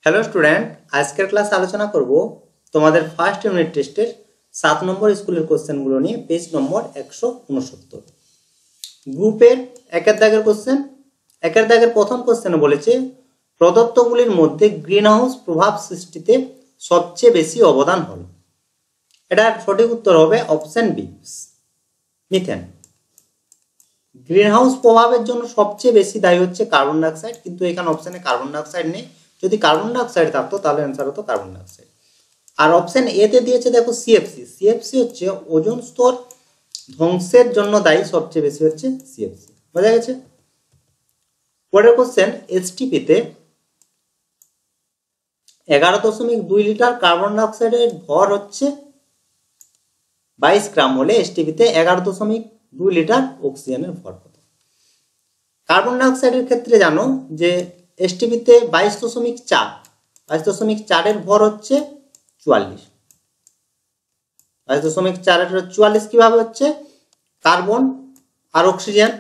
Hello student, আজকের class আলোচনা করব তোমাদের ফার্স্ট ইউনিট টেস্টের 7 নম্বর স্কুলের কোশ্চেনগুলো নিয়ে। পেজ নম্বর 169, গ্রুপের একের দাগের কোশ্চেন। একের দাগের প্রথম কোশ্চেনে বলেছে প্রদত্তগুলির মধ্যে গ্রিনহাউস প্রভাব সৃষ্টিতে সবচেয়ে বেশি অবদান হলো। এটার সঠিক উত্তর হবে অপশন বি, মিথেন। গ্রিনহাউস প্রভাবের জন্য সবচেয়ে বেশি দায়ী হচ্ছে কার্বন ডাইঅক্সাইড, কিন্তু এখানে অপশনে কার্বন ডাইঅক্সাইড নেই। যদি কার্বন ডাইঅক্সাইড থাকতো তাহলে অ্যান্সার হতো কার্বন ডাইঅক্সাইড। আর অপশন এ তে দিয়েছে দেখো সিএফসি। সিএফসি হচ্ছে ওজোন স্তর ধ্বংসের জন্য দায়ী, সবচেয়ে বেশি হচ্ছে সিএফসি। বোঝা গেছে? পরের কোশ্চেন, এসটিপিতে 11.2 লিটার কার্বন ডাইঅক্সাইডের ভর হচ্ছে 22 গ্রাম হলে এসটিপিতে 11.2 লিটার অক্সিজেনের ভর কত? কার্বন ডাইঅক্সাইডের ক্ষেত্রে জানো যে এসটিপিতে 22.4 এর ভর হচ্ছে 44। 22.4 এর 44 কিভাবে হচ্ছে? কার্বন আর অক্সিজেন।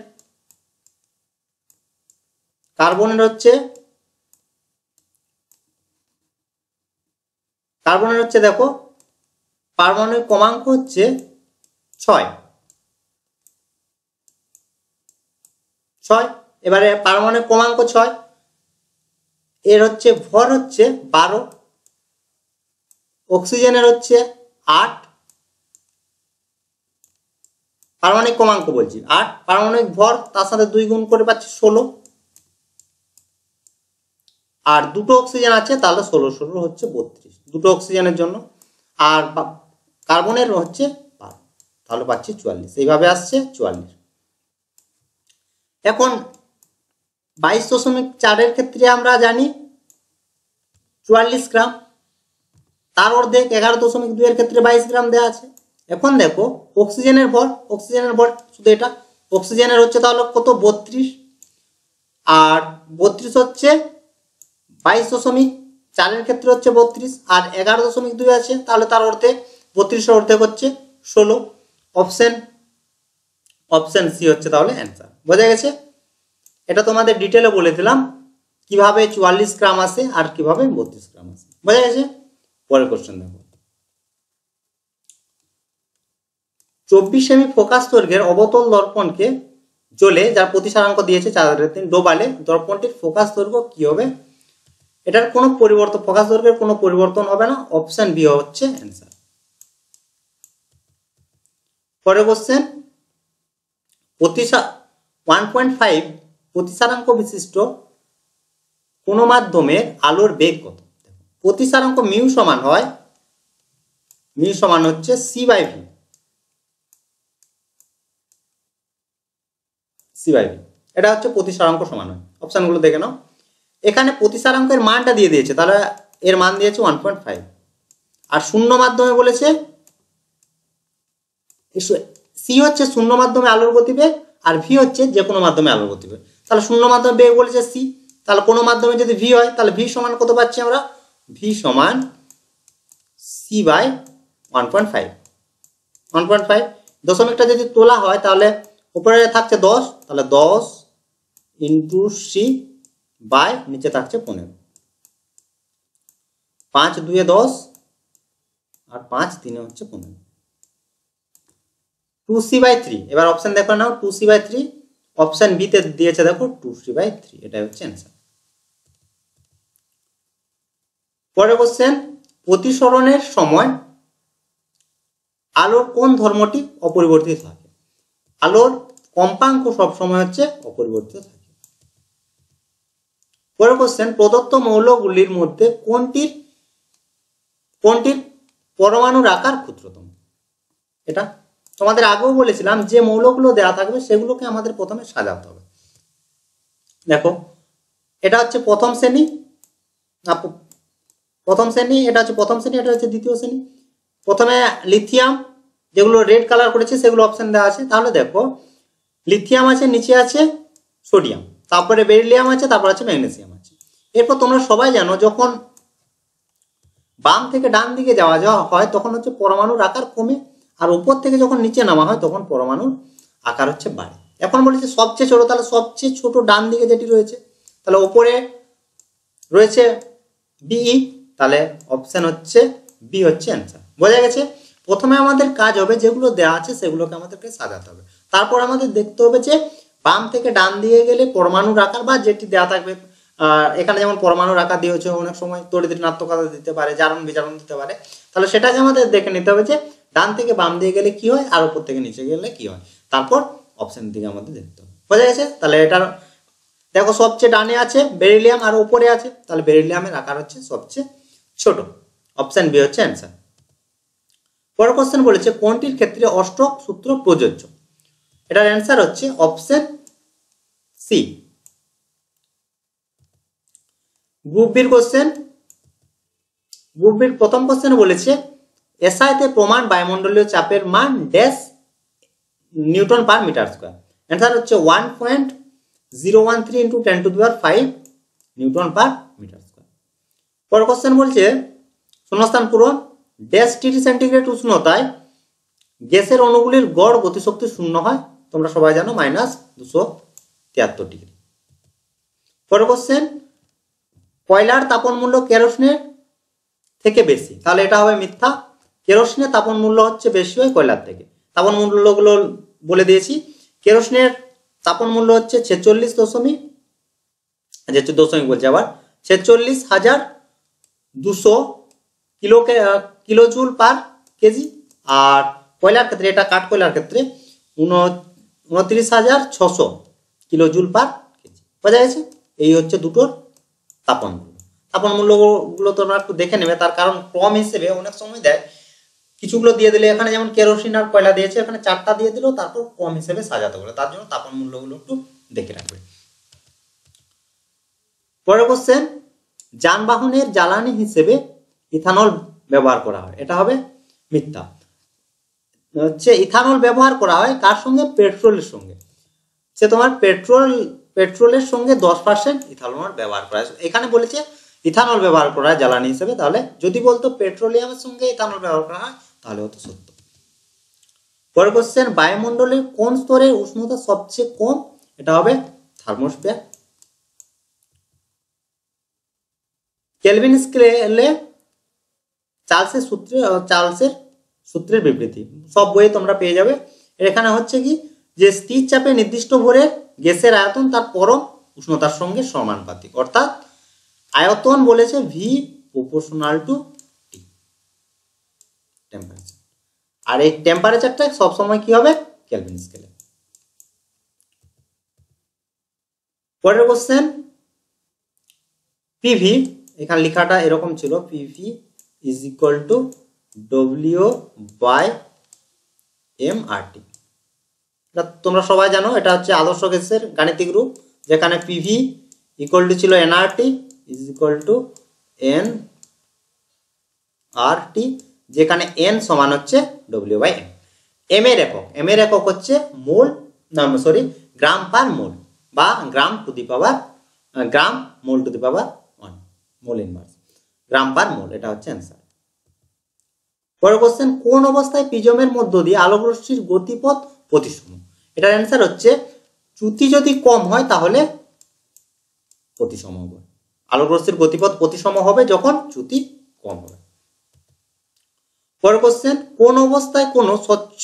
কার্বনের হচ্ছে দেখো পারমাণবিক ক্রমাঙ্ক হচ্ছে 6। এবারে পারমাণবিক ক্রমাঙ্ক 6, এর হচ্ছে ভর হচ্ছে 12, অক্সিজেনের হচ্ছে 8, পারমাণবিক ক্রমাঙ্ক বলছি 8, পারমাণবিক ভর তার সাথে 2 গুণ করে পাচ্ছি 16, আর দুটো অক্সিজেন আছে তাহলে 16 হচ্ছে 32 দুটো অক্সিজেনের জন্য, আর কার্বনের হচ্ছে 12, তাহলে পাচ্ছি 44। এইভাবে আসছে 44। এখন 22.4 এর ক্ষেত্রে আমরা জানি 44 গ্রাম, তার অর্ধেক 11.2 এর ক্ষেত্রে 22 গ্রাম দেওয়া আছে। এখন দেখো অক্সিজেনের ভর, শুধু এটা অক্সিজেনের হচ্ছে তাহলে কত? 32, আর 32 হচ্ছে 22.4 এর ক্ষেত্রে হচ্ছে 32, আর 11.2 আছে তাহলে তার অর্ধেক, 32 এর অর্ধেক হচ্ছে 16। অপশন সি হচ্ছে তাহলে অ্যান্সার। বোঝা গেছে? এটা তোমাদের ডিটেলে বলে দিলাম কিভাবে 44 গ্রাম আসে আর কিভাবে 32 গ্রাম আসে। বোঝা গেছে? পরের কোশ্চেন দেখো, 24 সেমি ফোকাস দৈর্ঘ্যের অবতল দর্পণকে জ্বলে যার প্রতিসারাঙ্ক দিয়েছে 4/3 ডোবালে দর্পণটির ফোকাস দৈর্ঘ্য কি হবে? এটার কোনো পরিবর্তন, ফোকাস দৈর্ঘ্যের কোনো পরিবর্তন হবে না। অপশন বি হচ্ছে অ্যান্সার। পরের কোশ্চেন, 1.5 প্রতিসারাঙ্ক বিশিষ্ট কোন মাধ্যমের আলোর বেগ কত? প্রতিসারাঙ্ক মিউ সমান হচ্ছে c/v। এটা হচ্ছে প্রতিসারাঙ্ক সমান হয়। অপশনগুলো দেখে নাও। এখানে প্রতিসারাঙ্কের মানটা দিয়ে দিয়েছে, তাহলে এর মান দিয়েছে 1.5, আর শূন্য মাধ্যমে বলেছে সি হচ্ছে শূন্য মাধ্যমে আলোর গতিবেগ, আর ভি হচ্ছে যে কোনো মাধ্যমে আলোর গতিবেগ। তাহলে শূন্য মাধ্যমে বেগ বলেছে সি, তাহলে কোনো মাধ্যমে যদি ভি হয় তাহলে ভি সমান কত পাচ্ছি আমরা? ভি সমান c/1.5। দশমিকটা যদি তোলা হয় তাহলে উপরে থাকছে 10, তাহলে 10 ইন্টু সি বাই নিচে থাকছে 15। 5 2 10 আর 5 3 হচ্ছে 15। 2c/3। এবার অপশন দেখো নাও, 2c/3 অপশন বি তে দিয়েছে দেখো 2c/3। এটাই হচ্ছে অ্যান্সার। পরের কোশ্চেন, প্রতিসরণের সময় আলোর কোন ধর্মটি অপরিবর্তিত থাকে? আলোর কম্পাঙ্ক সব সময় হচ্ছে অপরিবর্তিত থাকে। পরের কোশ্চেন, প্রদত্ত মৌলগুলির মধ্যে কোনটির পরমাণুর আকার ক্ষুদ্রতম? এটা তোমাদের আগেও বলেছিলাম যে মৌলগুলো দেওয়া থাকবে সেগুলোকে আমাদের প্রথমে সাজাতে হবে। দেখো এটা হচ্ছে প্রথম শ্রেণী, এটা হচ্ছে প্রথম শ্রেণী, এটা হচ্ছে দ্বিতীয় শ্রেণী। প্রথমে লিথিয়াম, যেগুলো রেড কালার করেছে সেগুলো অপশন দেওয়া আছে। তাহলে দেখো লিথিয়াম আছে, নিচে আছে সোডিয়াম, তারপরে বেরিলিয়াম আছে, তারপর আছে ম্যাগনেসিয়াম আছে। এরপর তোমরা সবাই জানো যখন বাম থেকে ডান দিকে যাওয়া হয় তখন হচ্ছে পরমাণুর আকার কমে, আর উপর থেকে যখন নিচে নামা হয় তখন পরমাণুর আকার হচ্ছে বাড়ে। এখন বলেছে সবচেয়ে ছোট, তাহলে সবচেয়ে ছোট ডান দিকে যেটি রয়েছে, তাহলে উপরে রয়েছে বিই, তাহলে অপশন হচ্ছে বি হচ্ছে অ্যান্সার। বোঝা গেছে? প্রথমে আমাদের কাজ হবে যেগুলো দেওয়া আছে সেগুলোকে আমাদেরকে সাজাতে হবে, তারপর আমাদের দেখতে হবে যে বাম থেকে ডান দিয়ে গেলে পরমাণুর আকার বা যেটি দেওয়া থাকবে, এখানে যেমন পরমাণুর আকার দিয়েছে, অনেক সময় তড়িৎ ঋণাত্মকতা দিতে পারে, জারণ বিজারণ দিতে পারে, তাহলে সেটাকে আমাদের দেখে নিতে হবে যে ডান থেকে বাম দিয়ে গেলে কি হয় আর উপর থেকে নিচে গেলে কি হয়, তারপর অপশন দিকে আমাদের দেখতে হবে। বোঝা গেছে? তাহলে এটার দেখো সবচেয়ে ডানে আছে বেরিলিয়াম আর উপরে আছে, তাহলে বেরিলিয়ামের আকার হচ্ছে সবচেয়ে ছোট, অপশন বি হচ্ছে অ্যান্সার। পরের কোশ্চেন বলেছে কোনটির ক্ষেত্রে অষ্টক সূত্র প্রযোজ্য? এটার অ্যান্সার হচ্ছে অপশন সি। গ্রুপ বির কোশ্চেন, গ্রুপ বির প্রথম কোশ্চেন বলেছে এসআইতে প্রমাণ বায়ুমণ্ডলীয় চাপের মান dash newton per metre square. Answer হচ্ছে 1.013 into 10⁵ newton per metre square. পরের কোশ্চেন বলছে শূন্যস্থান পূরণ, ড্যাশ ডিগ্রি সেন্টিগ্রেড উষ্ণতায় গ্যাসের অণুগুলির গড় গতিশক্তি শূন্য হয়, তোমরা সবাই জানো -273 ডিগ্রি। পরের কোশ্চেন কয়লার তাপন মূল্য কেরোসিনের থেকে বেশি, তাহলে এটা হবে মিথ্যা, কেরোসিনের তাপন মূল্য হচ্ছে বেশি হয় কয়লার থেকে। তাপন মূল্যগুলো বলে দিয়েছি, কেরোসিনের তাপন মূল্য হচ্ছে 46.2 কিলোজুল পার কেজি, আর কয়লার ক্ষেত্রে, এটা কাঠ কয়লার ক্ষেত্রে 29,600 কিলোজুল পার কেজি। বোঝা গেছে? এই হচ্ছে দুটোর তাপন মূল্য। তাপন মূল্যগুলো তোমরা একটু দেখে নেবে, তার কারণ ক্রম হিসেবে অনেক সময় দেয়, কিছুগুলো দিয়ে দিলে, এখানে যেমন কেরোসিন আর কয়লা দিয়েছে, এখানে 4টা দিয়ে দিল, তারপর ক্রম হিসেবে সাজাতে বলে, তার জন্য তাপন মূল্যগুলো একটু দেখে রাখবে। পরের কোশ্চেন যানবাহনের জ্বালানি হিসেবে ইথানল ব্যবহার করা হয়, এটা হবে মিথ্যা। হচ্ছে ইথানল ব্যবহার করা হয় কার সঙ্গে? পেট্রোলের সঙ্গে। সে তোমার পেট্রোলের সঙ্গে 10% ইথানল ব্যবহার করা হয়। এখানে বলেছে ইথানল ব্যবহার করা হয় জ্বালানি হিসেবে, তাহলে যদি বলতো পেট্রোলিয়ামের সঙ্গে ইথানল ব্যবহার করা হয় তাহলে হতো সত্য। পরের কোশ্চেন বায়ুমণ্ডলের কোন স্তরের উষ্ণতা সবচেয়ে কম? এটা হবে থার্মোস্ফিয়ার। কেলভিন স্কেলে চার্লসের সূত্রের বিবৃতি সব বইয়ে তোমরা পেয়ে যাবে। এখানে হচ্ছে কি যে স্থির চাপে নির্দিষ্ট ভরের গ্যাসের আয়তন তার পরম উষ্ণতার সঙ্গে সমানুপাতিক, অর্থাৎ আয়তন বলেছে V proportional to T temperature, আর এই টেম্পারেচারটা সবসময় কি হবে? কেলভিন স্কেলে। পরের কোশ্চেন পিভি, এখানে লেখাটা এরকম ছিল, PV is equal to W/mRT। এটা তোমরা সবাই জানো, এটা হচ্ছে আদর্শ গ্যাসের গাণিতিক রূপ, যেখানে পিভি ইকুয়াল টু ছিল nRT is equal to nRT, যেখানে এন সমান হচ্ছে W/m। এম এর একক হচ্ছে মোল, গ্রাম পার মোল বা গ্রাম মোল to the power 1, mole inverse, গ্রাম পার মোল, এটা হচ্ছে অ্যান্সার। পরের কোশ্চেন কোন অবস্থায় প্রিজমের মধ্য দিয়ে আলোক রশ্মির গতিপথ প্রতিসম? এটার অ্যান্সার হচ্ছে চ্যুতি যদি কম হয় তাহলে প্রতিসম হবে। আলোক রশ্মির গতিপথ প্রতিসম হবে যখন চ্যুতি কম হবে। পরের কোশ্চেন কোন অবস্থায় কোন স্বচ্ছ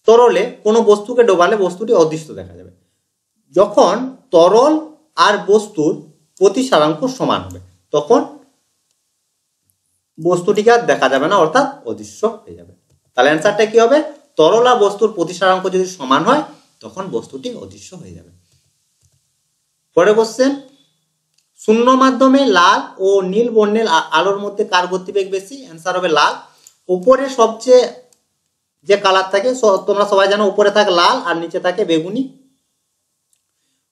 তরলে কোনো বস্তুকে ডোবালে বস্তুটি অদৃশ্য দেখা যাবে? যখন তরল আর বস্তুর প্রতিসারাঙ্ক সমান হবে তখন বস্তুটিকে আর দেখা যাবে না, অর্থাৎ অদৃশ্য হয়ে যাবে। তাহলে অ্যান্সারটা কি হবে? তরল আর বস্তুর প্রতিসারাঙ্ক যদি সমান হয় তখন বস্তুটি অদৃশ্য হয়ে যাবে। পরের কোশ্চেন শূন্য মাধ্যমে লাল ও নীল বর্ণের আলোর মধ্যে কার গতিবেগ বেশি? অ্যান্সার হবে লাল। উপরে সবচেয়ে যে কালার থাকে, তোমরা সবাই জানো উপরে থাকে লাল আর নিচে থাকে বেগুনি।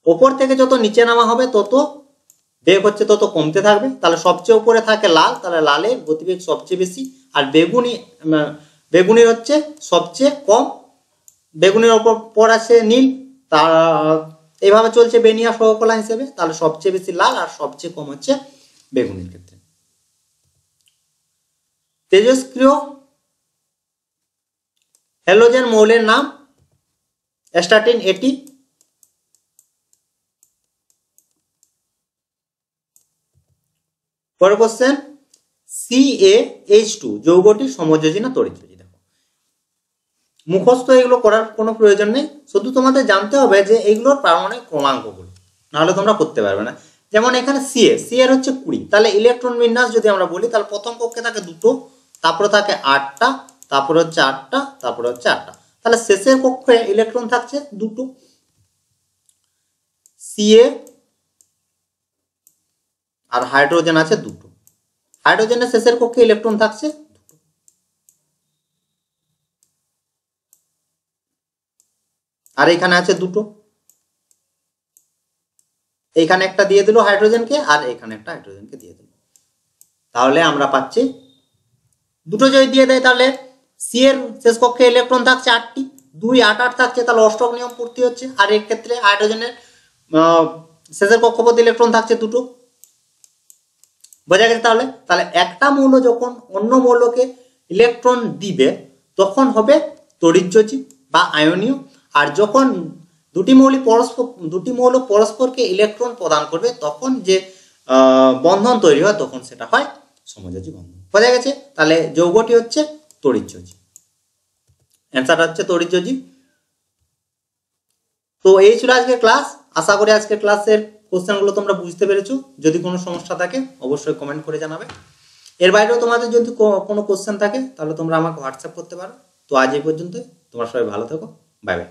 উপর থেকে যত নিচে নামা হবে তত বেগ হচ্ছে তত কমতে থাকবে, তাহলে সবচেয়ে উপরে থাকে লাল, তাহলে লালের গতিবেগ সবচেয়ে বেশি, আর বেগুনির হচ্ছে সবচেয়ে কম, বেগুনির পর আছে নীল, তার এইভাবে চলছে বেনিয়া সহকলা হিসেবে, তাহলে সবচেয়ে বেশি লাল আর সবচেয়ে কম হচ্ছে বেগুনির ক্ষেত্রে। তেজস্ক্রিয় হ্যালোজেন মৌলের নাম? অ্যাস্টাটিন এটি। পরের কোশ্চেন, CaH2 যৌগটি সমযোজী না তড়িৎযোজী? দেখো মুখস্থ এগুলো করার কোনো প্রয়োজন নেই, শুধু তোমাদের জানতে হবে যে এইগুলোর পারমাণবিক ক্রমাঙ্কগুলো, নাহলে তোমরা করতে পারবে না। যেমন এখানে সি এর হচ্ছে 20, তাহলে ইলেকট্রন বিন্যাস যদি আমরা বলি তাহলে প্রথম কক্ষে থাকে 2টো, তারপরে থাকে 8টা, তারপরে হচ্ছে 8টা, তারপরে হচ্ছে 8টা, তাহলে শেষের কক্ষে ইলেকট্রন থাকছে 2টো। Ca আর হাইড্রোজেন আছে 2টো, হাইড্রোজেনের শেষের কক্ষে ইলেকট্রন থাকছে 2টো। আর এখানে আছে 2টো, এইখানে একটা দিয়ে দিল হাইড্রোজেনকে আর এখানে একটা হাইড্রোজেনকে দিয়ে দিল, তাহলে আমরা পাচ্ছি 2টো যদি দিয়ে দেয় তাহলে সি এর শেষ কক্ষে ইলেকট্রন থাকছে 8টি, 2 8 8 থাকছে, তাহলে অষ্টক নিয়ম পূর্তি হচ্ছে। আর এর ক্ষেত্রে হাইড্রোজেনের শেষের কক্ষপথে ইলেকট্রন থাকছে 2টো। বোঝা গেছে? তাহলে তাহলে একটা মৌল যখন অন্য মৌলকে ইলেকট্রন দিবে তখন হবে তড়িৎযোজী বা আয়নীয়, আর যখন দুটি মৌল পরস্পরকে ইলেকট্রন প্রদান করবে তখন যে বন্ধন তৈরি হয় তখন সেটা হয় সমযোজী বন্ধন। বোঝা গেছে? তাহলে যৌগটি হচ্ছে তড়িৎযোজী, অ্যান্সারটা হচ্ছে তড়িৎযোজী। তো এই ছিল আজকের ক্লাস, আশা করি আজকের ক্লাসের কোশ্চেনগুলো তোমরা বুঝতে পেরেছো। যদি কোনো সমস্যা থাকে অবশ্যই কমেন্ট করে জানাবে। এর বাইরেও তোমাদের যদি কোনো কোশ্চেন থাকে তাহলে তোমরা আমাকে হোয়াটসঅ্যাপ করতে পারো। তো আজ এই পর্যন্ত, তোমরা সবাই ভালো থেকো, বাই বাই।